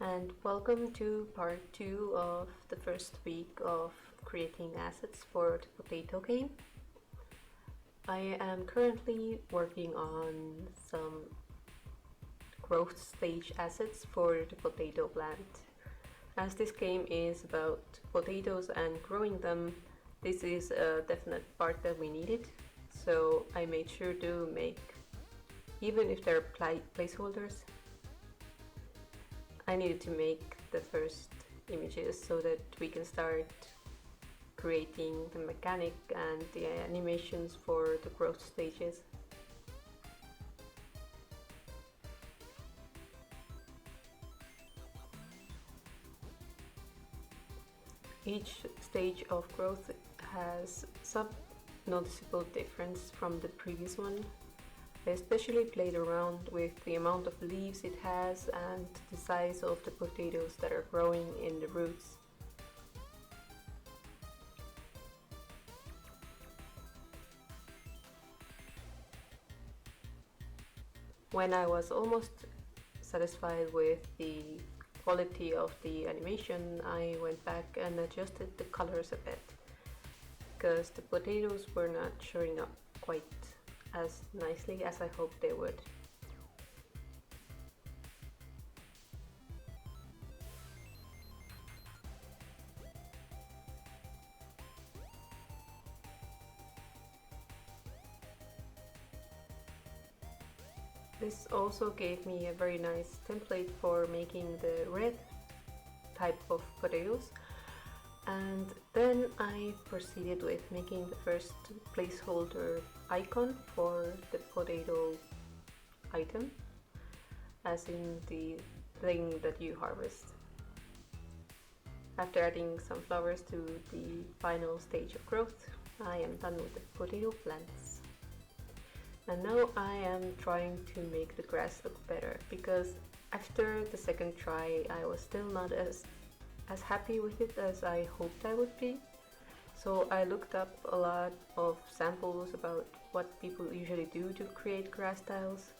and welcome to part 2 of the first week of creating assets for the potato game. I am currently working on some growth stage assets for the potato plant. As this game is about potatoes and growing them, this is a definite part that we needed, so I made sure to make, even if they're placeholders, I needed to make the first images so that we can start creating the mechanic and the animations for the growth stages. Each stage of growth has some noticeable difference from the previous one. I especially played around with the amount of leaves it has and the size of the potatoes that are growing in the roots. When I was almost satisfied with the quality of the animation, I went back and adjusted the colors a bit, because the potatoes were not showing up quite as nicely as I hoped they would. This also gave me a very nice template for making the red type of potatoes, and then I proceeded with making the first placeholder icon for the potato item, as in the thing that you harvest. After adding some flowers to the final stage of growth, I am done with the potato plants. And now I am trying to make the grass look better, because after the second try I was still not as happy with it as I hoped I would be. So I looked up a lot of samples about what people usually do to create grass tiles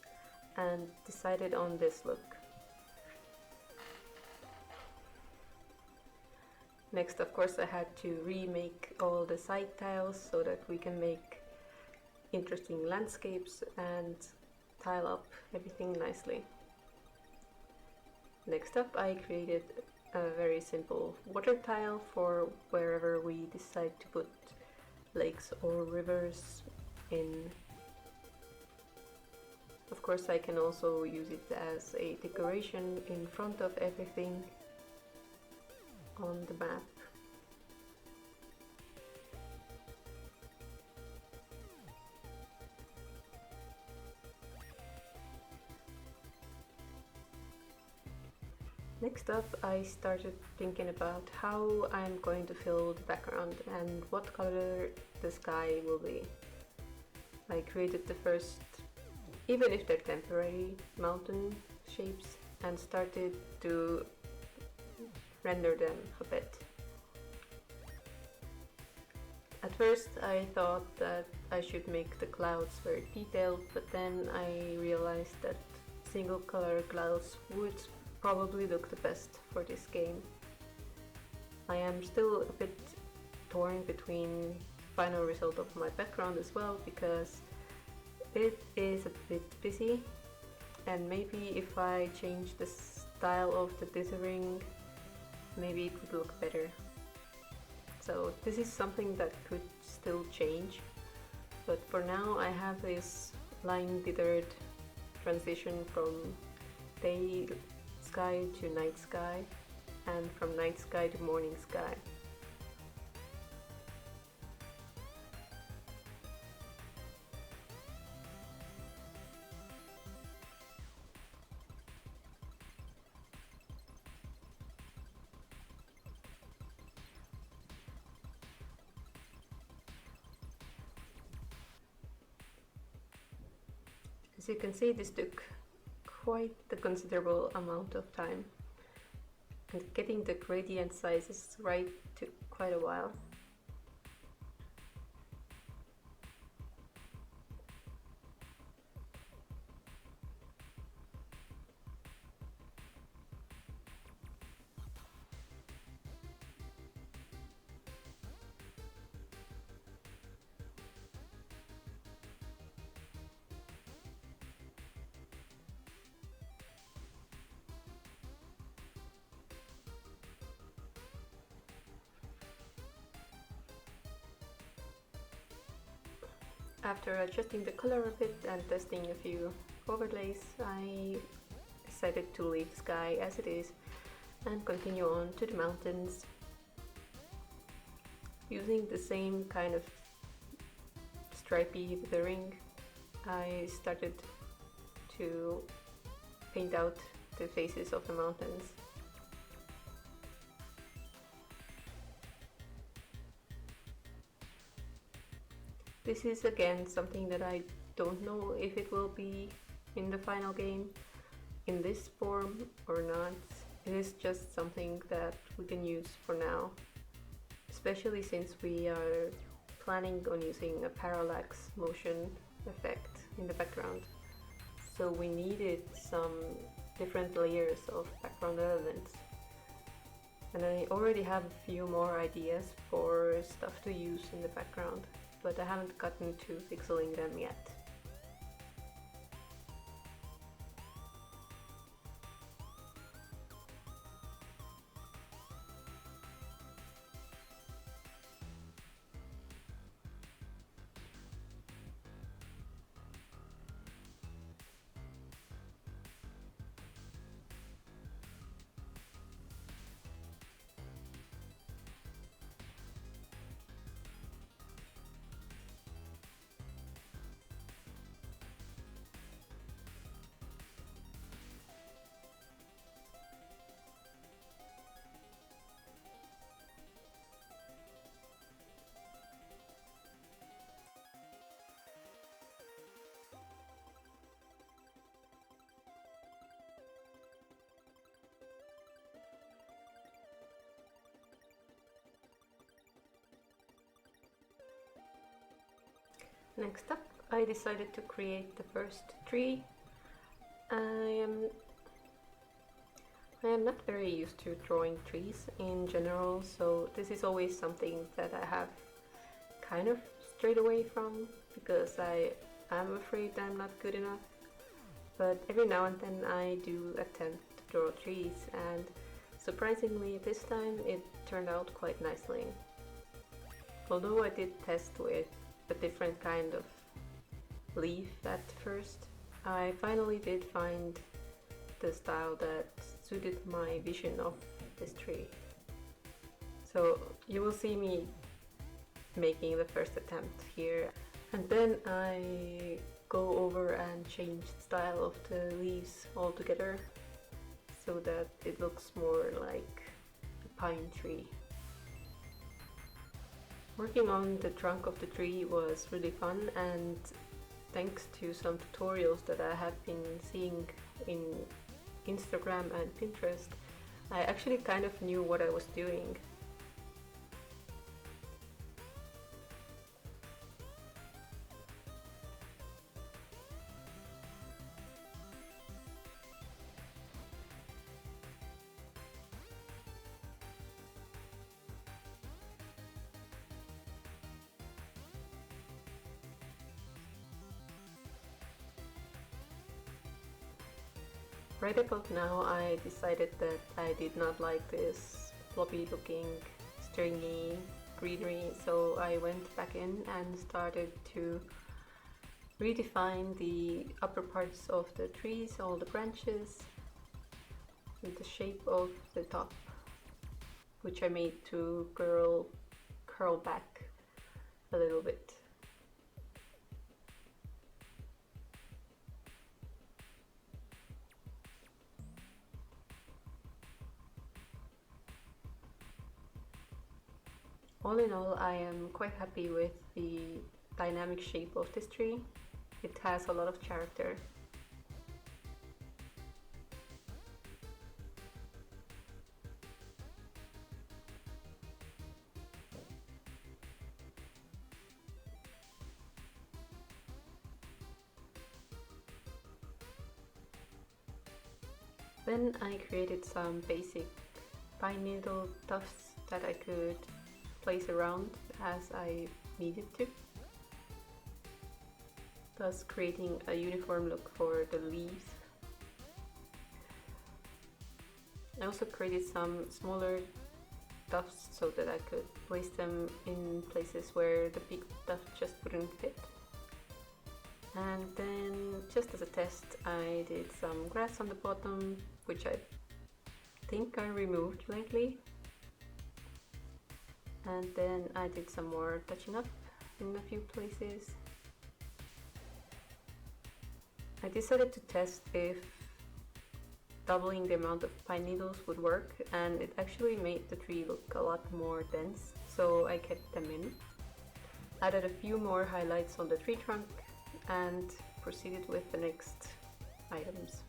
and decided on this look. Next, of course, I had to remake all the side tiles so that we can make interesting landscapes and tile up everything nicely. Next up, I created a very simple water tile for wherever we decide to put lakes or rivers in. Of course, I can also use it as a decoration in front of everything on the map. Next up, I started thinking about how I'm going to fill the background and what color the sky will be. I created the first, even if they're temporary, mountain shapes and started to render them a bit. At first I thought that I should make the clouds very detailed, but then I realized that single color clouds would probably look the best for this game. I am still a bit torn between the final result of my background as well, because it is a bit busy, and maybe if I change the style of the dithering, maybe it would look better. So this is something that could still change, but for now I have this line dithered transition from day sky to night sky, and from night sky to morning sky. As you can see, this took quite a considerable amount of time, and getting the gradient sizes right took quite a while. After adjusting the color a bit and testing a few overlays, I decided to leave the sky as it is and continue on to the mountains. Using the same kind of stripy lettering, I started to paint out the faces of the mountains. This is again something that I don't know if it will be in the final game in this form or not. It is just something that we can use for now, especially since we are planning on using a parallax motion effect in the background. So we needed some different layers of background elements. And I already have a few more ideas for stuff to use in the background, but I haven't gotten to pixeling them yet. Next up, I decided to create the first tree. I am not very used to drawing trees in general, so this is always something that I have kind of strayed away from because I am afraid I'm not good enough. But every now and then I do attempt to draw trees, and surprisingly this time it turned out quite nicely. Although I did test with a different kind of leaf at first, I finally did find the style that suited my vision of this tree. So you will see me making the first attempt here, and then I go over and change the style of the leaves altogether so that it looks more like a pine tree. Working on the trunk of the tree was really fun, and thanks to some tutorials that I have been seeing in Instagram and Pinterest, I actually kind of knew what I was doing. Right about now I decided that I did not like this floppy looking stringy greenery, so I went back in and started to redefine the upper parts of the trees, all the branches, and the shape of the top, which I made to curl back a little bit. All in all, I am quite happy with the dynamic shape of this tree. It has a lot of character. Then I created some basic pine needle tufts that I could place around as I needed to, thus creating a uniform look for the leaves. I also created some smaller tufts so that I could place them in places where the big tuft just wouldn't fit. And then, just as a test, I did some grass on the bottom, which I think I removed lately. And then I did some more touching up in a few places. I decided to test if doubling the amount of pine needles would work, and it actually made the tree look a lot more dense, so I kept them in. Added a few more highlights on the tree trunk and proceeded with the next items.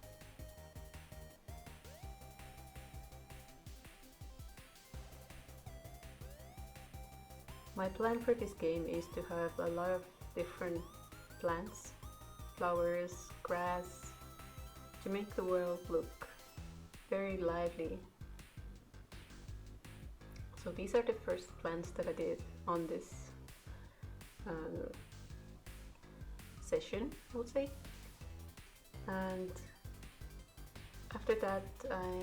My plan for this game is to have a lot of different plants, flowers, grass, to make the world look very lively. So these are the first plants that I did on this session, I would say. And after that I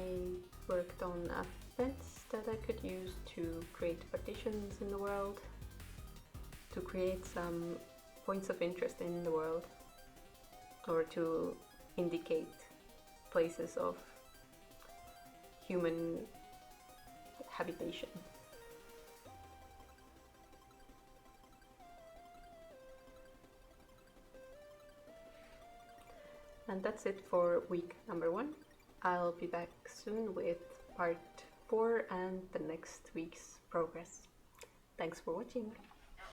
worked on a fence that I could use to create partitions in the world, to create some points of interest in the world, or to indicate places of human habitation. And that's it for week number 1. I'll be back soon with part 4 and the next week's progress. Thanks for watching.